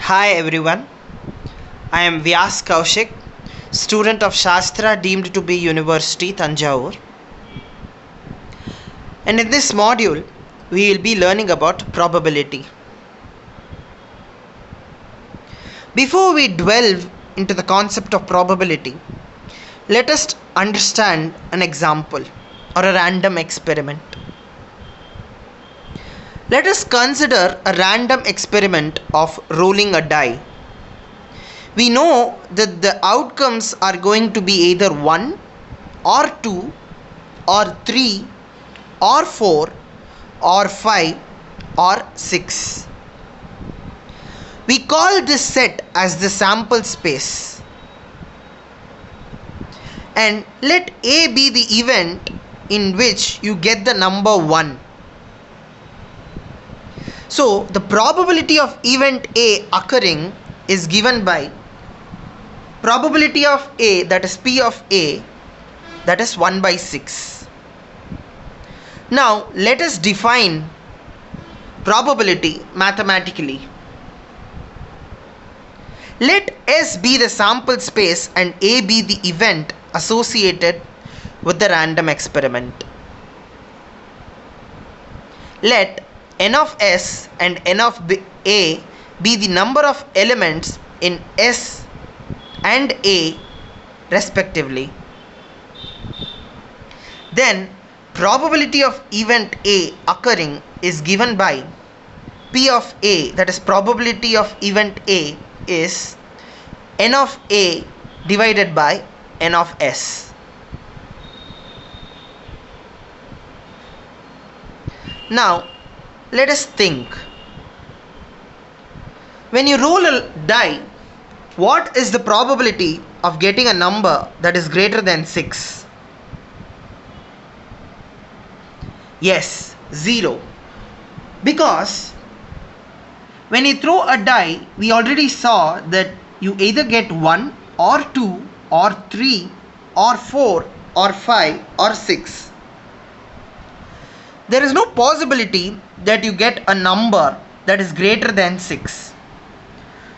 Hi everyone, I am Vyas Kaushik, student of Shastra deemed to be University Tanjavur. And in this module, we will be learning about probability. Before we delve into the concept of probability, let us understand an example or a random experiment. Let us consider a random experiment of rolling a die. We know that the outcomes are going to be either 1 or 2 or 3 or 4 or 5 or 6. We call this set as the sample space. And let A be the event in which you get the number 1. So the probability of event A occurring is given by probability of A, that is P of A, that is 1 by 6. Now let us define probability mathematically. Let S be the sample space and A be the event associated with the random experiment. Let N of S and N of A be the number of elements in S and A respectively. Then probability of event A occurring is given by P of A, that is probability of event A is N of A divided by N of S. Now let us think. When you roll a die, what is the probability of getting a number that is greater than 6? Yes, 0. Because when you throw a die, we already saw that you either get 1 or 2 or 3 or 4 or 5 or 6. There is no possibility that you get a number that is greater than 6.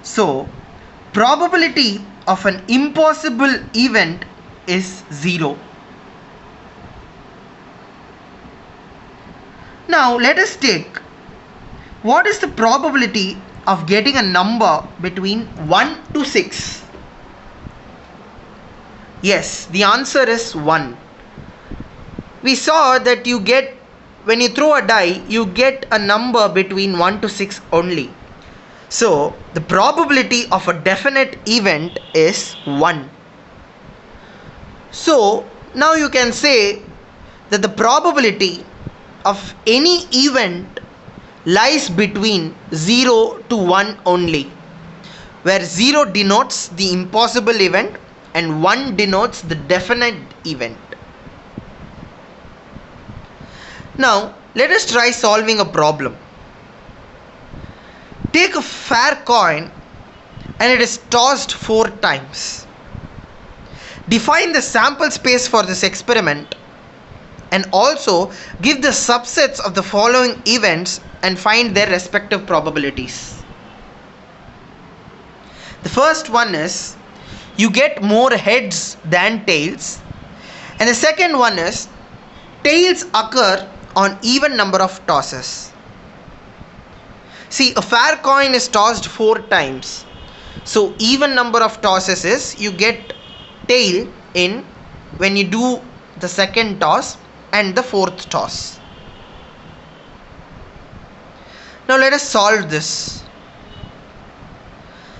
So, probability of an impossible event is 0. Now let us take what is the probability of getting a number between 1 to 6. Yes, the answer is 1. We saw that when you throw a die, you get a number between 1 to 6 only. So the probability of a definite event is 1. So now you can say that the probability of any event lies between 0 to 1 only, where 0 denotes the impossible event and 1 denotes the definite event. Now let us try solving a problem. Take a fair coin and it is tossed 4 times. Define the sample space for this experiment and also give the subsets of the following events and find their respective probabilities. The first one is you get more heads than tails, and the second one is tails occur on even number of tosses. See, a fair coin is tossed 4 times. So even number of tosses is you get tail in when you do the second toss and the fourth toss. Now let us solve this.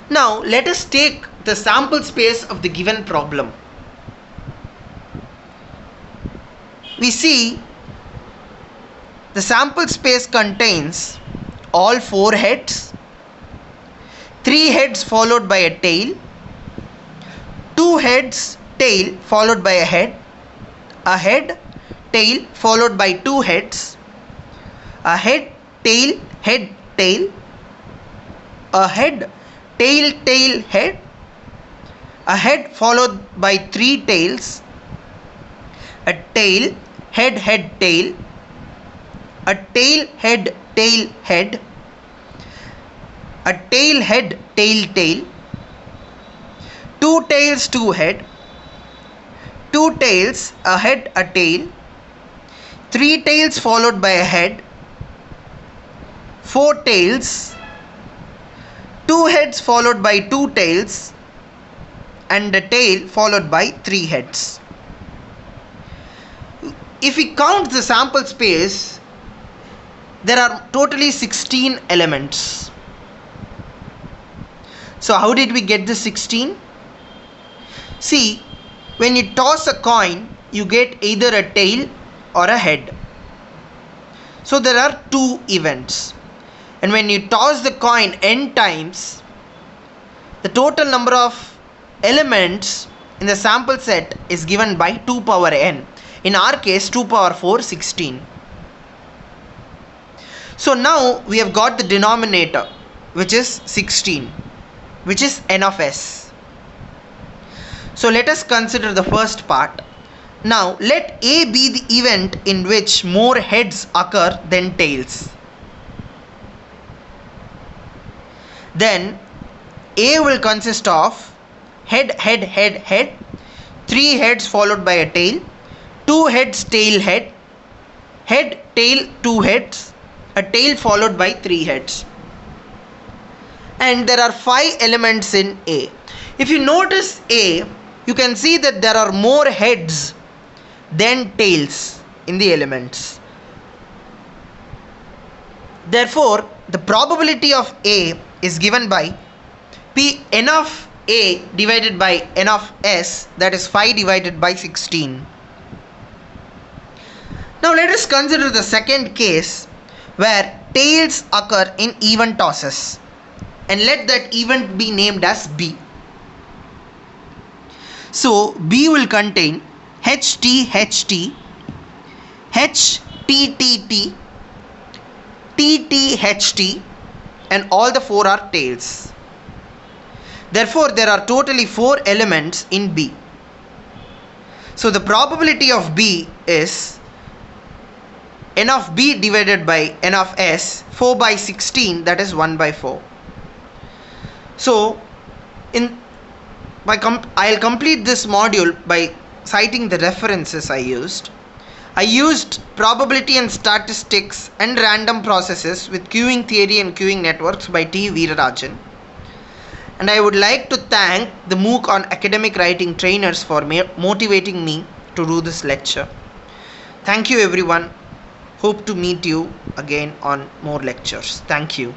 Now let us take the sample space of the given problem. We see the sample space contains all 4 heads, 3 heads followed by a tail, 2 heads, tail followed by a head, tail followed by 2 heads, a head, tail, a head, tail, head, a head followed by 3 tails, a tail, head, tail, a tail, head, a tail, head, tail, tail, 2 tails, 2 head, 2 tails, a head, a tail, 3 tails followed by a head, 4 tails, 2 heads followed by 2 tails, and a tail followed by 3 heads. If we count the sample space, there are totally 16 elements. So how did we get the 16? See, when you toss a coin, you get either a tail or a head. So there are 2 events. And when you toss the coin n times, the total number of elements in the sample set is given by 2 power n. In our case, 2 power 4, 16. So now we have got the denominator, which is 16, which is n of s. So let us consider the first part. Now let A be the event in which more heads occur than tails. Then A will consist of head, head, head, head, 3 heads followed by a tail, 2 heads, tail, head, head, tail, 2 heads, a tail followed by 3 heads. And there are 5 elements in A. If you notice A, you can see that there are more heads than tails in the elements. Therefore, the probability of A is given by P n of A divided by n of S, that is 5 divided by 16. Now let us consider the second case where tails occur in even tosses, and let that event be named as B. So B will contain HT, HT, HTTT, TTHT, and all the 4 are tails. Therefore, there are totally 4 elements in B. So the probability of B is n of B divided by n of S, 4 by 16, that is 1 by 4. So I'll complete this module by citing the references I used. I used probability and statistics and random processes with queuing theory and queuing networks by T. Veerarajan. And I would like to thank the MOOC on academic writing trainers for motivating me to do this lecture. Thank you everyone. Hope to meet you again on more lectures. Thank you.